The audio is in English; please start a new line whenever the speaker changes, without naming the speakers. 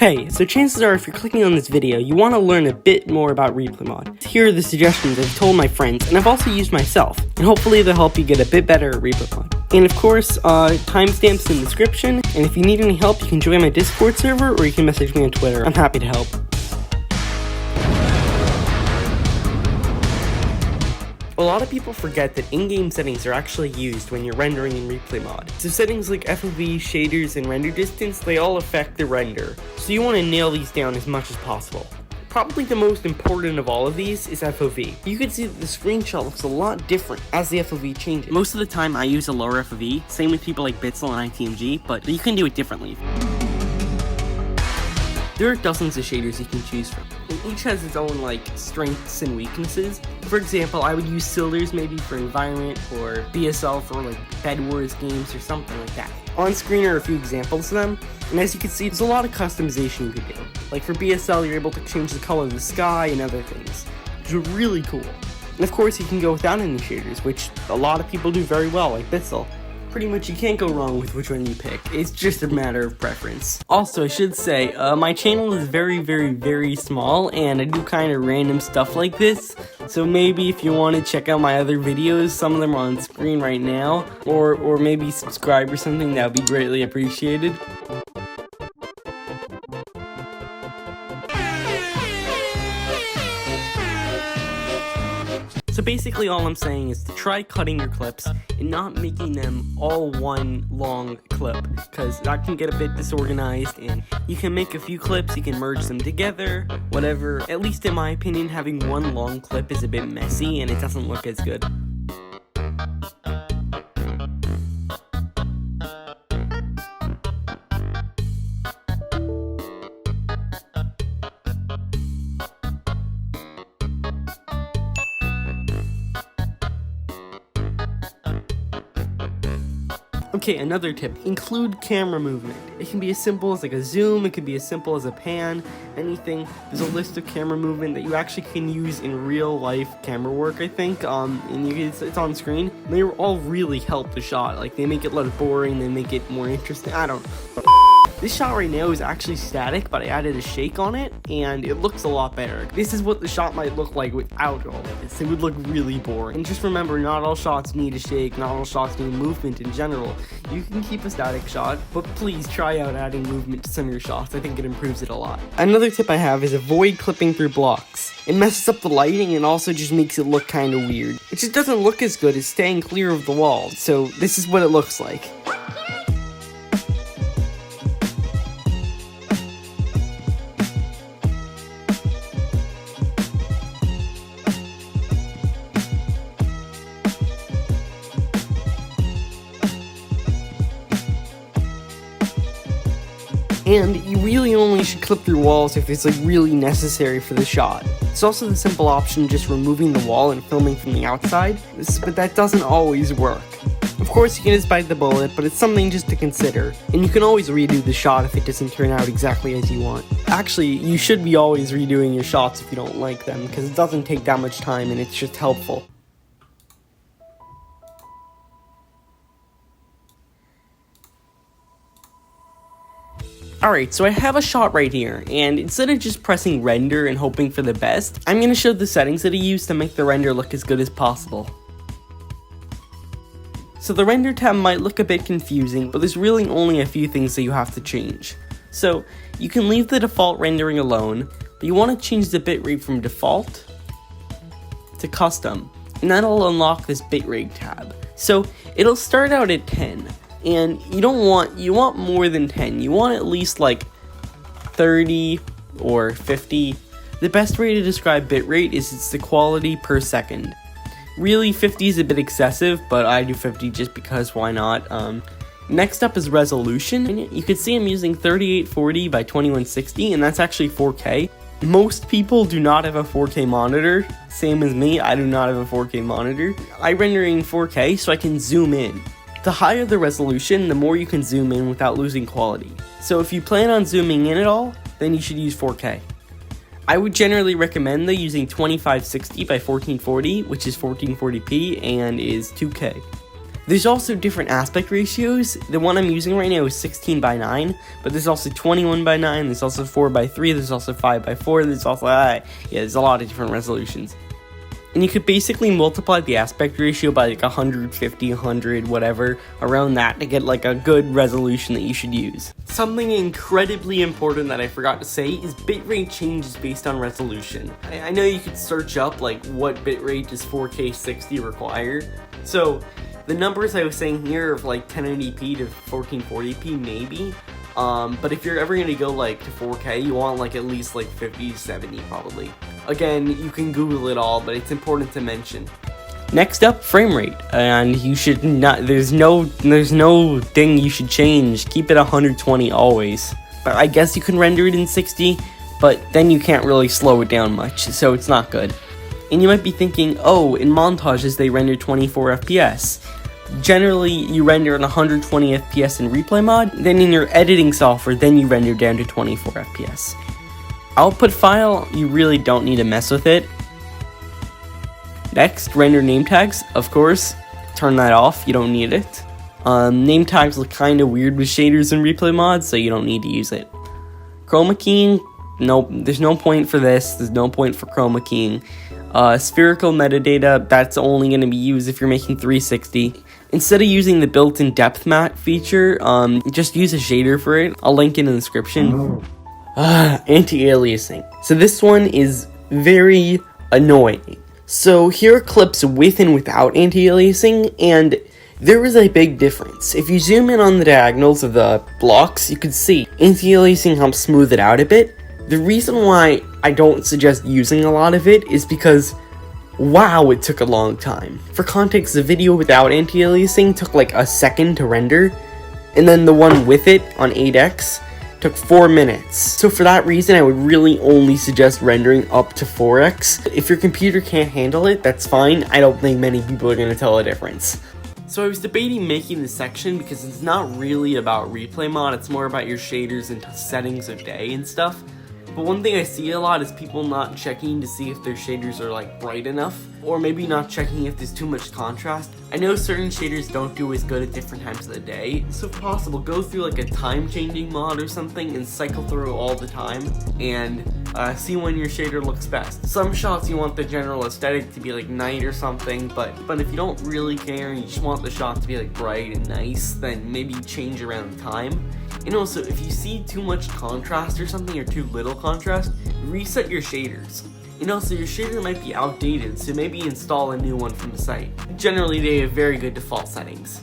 Hey, so chances are if you're clicking on this video, you want to learn a bit more about replay mod. Here are the suggestions I've told my friends, and I've also used myself, and hopefully they'll help you get a bit better at replay mod. And of course, timestamps in the description, and if you need any help, you can join my Discord server, or you can message me on Twitter. I'm happy to help. A lot of people forget that in-game settings are actually used when you're rendering in replay mod. So settings like FOV, shaders, and render distance, they all affect the render. So you want to nail these down as much as possible. Probably the most important of all of these is FOV. You can see that the screenshot looks a lot different as the FOV changes. Most of the time I use a lower FOV, same with people like Bitzel and ITMG, but you can do it differently. There are dozens of shaders you can choose from, and each has its own strengths and weaknesses. For example, I would use Sildurs maybe for environment, or BSL for Bed Wars games or something like that. On screen are a few examples of them, and as you can see, there's a lot of customization you can do. Like for BSL, you're able to change the color of the sky and other things, which are really cool. And of course, you can go without any shaders, which a lot of people do very well, like Bitzel. Pretty much you can't go wrong with which one you pick. It's just a matter of preference. Also, I should say, my channel is very small, and I do kind of random stuff like this. So maybe if you want to check out my other videos, some of them are on screen right now, or maybe subscribe or something, that would be greatly appreciated. So basically all I'm saying is to try cutting your clips and not making them all one long clip, because that can get a bit disorganized, and you can make a few clips, you can merge them together, whatever. At least in my opinion, having one long clip is a bit messy and it doesn't look as good. Okay, another tip, include camera movement. It can be as simple as a zoom, it can be as simple as a pan, anything. There's a list of camera movement that you actually can use in real life camera work, I think, and it's on screen. They all really help the shot, they make it less boring, they make it more interesting, I don't know. This shot right now is actually static, but I added a shake on it, and it looks a lot better. This is what the shot might look like without all of this. It would look really boring. And just remember, not all shots need a shake, not all shots need movement in general. You can keep a static shot, but please try out adding movement to some of your shots. I think it improves it a lot. Another tip I have is avoid clipping through blocks. It messes up the lighting and also just makes it look kind of weird. It just doesn't look as good as staying clear of the walls. So this is what it looks like. And you really only should clip through walls if it's really necessary for the shot. It's also the simple option just removing the wall and filming from the outside, but that doesn't always work. Of course you can just bite the bullet, but it's something just to consider. And you can always redo the shot if it doesn't turn out exactly as you want. Actually, you should be always redoing your shots if you don't like them, because it doesn't take that much time and it's just helpful. Alright, so I have a shot right here, and instead of just pressing render and hoping for the best, I'm going to show the settings that I use to make the render look as good as possible. So the render tab might look a bit confusing, but there's really only a few things that you have to change. So you can leave the default rendering alone, but you want to change the bitrate from default to custom, and that'll unlock this bitrate tab. So it'll start out at 10. And you want more than 10, you want at least 30 or 50. The best way to describe bitrate is it's the quality per second. Really 50 is a bit excessive, but I do 50 just because why not. Next up is resolution. You can see I'm using 3840 by 2160, and that's actually 4K. Most people do not have a 4K monitor, same as me, I do not have a 4K monitor. I render in 4K so I can zoom in. The higher the resolution, the more you can zoom in without losing quality. So if you plan on zooming in at all, then you should use 4K. I would generally recommend using 2560 by 1440, which is 1440p and is 2K. There's also different aspect ratios. The one I'm using right now is 16:9, but there's also 21:9, there's also 4:3, there's also 5:4, there's also, there's a lot of different resolutions. And you could basically multiply the aspect ratio by like 150, 100, whatever, around that to get like a good resolution that you should use. Something incredibly important that I forgot to say is bitrate changes based on resolution. I know you could search up like what bitrate does 4K 60 require. So the numbers I was saying here of like 1080p to 1440p maybe. But if you're ever going to go like to 4K, you want like at least like 50 to 70 probably. Again, you can Google it all, but it's important to mention. Next up, frame rate, and you should not, there's no thing you should change. Keep it 120 always. But I guess you can render it in 60, but then you can't really slow it down much, so it's not good. And you might be thinking, oh, in montages they render 24 FPS. Generally, you render at 120 FPS in replay mode, then in your editing software, then you render down to 24 FPS. Output file, you really don't need to mess with it. Next, render name tags, of course, turn that off, you don't need it. Name tags look kind of weird with shaders in replay mode, so you don't need to use it. Chroma keying, nope, there's no point for this, there's no point for chroma keying. Spherical metadata, that's only going to be used if you're making 360. Instead of using the built-in depth matte feature, just use a shader for it. I'll link it in the description. Anti-aliasing. So this one is very annoying. So here are clips with and without anti-aliasing, and there is a big difference. If you zoom in on the diagonals of the blocks, you can see anti-aliasing helps smooth it out a bit. The reason why I don't suggest using a lot of it is because, wow, it took a long time. For context, the video without anti-aliasing took like a second to render, and then the one with it on 8x took 4 minutes. So for that reason, I would really only suggest rendering up to 4x. If your computer can't handle it, that's fine. I don't think many people are going to tell a difference. So I was debating making this section because it's not really about replay mod, it's more about your shaders and settings of day and stuff. But one thing I see a lot is people not checking to see if their shaders are like bright enough, or maybe not checking if there's too much contrast. I know certain shaders don't do as good at different times of the day, so if possible, go through like a time changing mod or something and cycle through all the time and see when your shader looks best. Some shots you want the general aesthetic to be like night or something, but if you don't really care and you just want the shot to be like bright and nice, then maybe change around the time. And also, if you see too much contrast or something, or too little contrast, reset your shaders. And also, your shader might be outdated, so maybe install a new one from the site. Generally, they have very good default settings.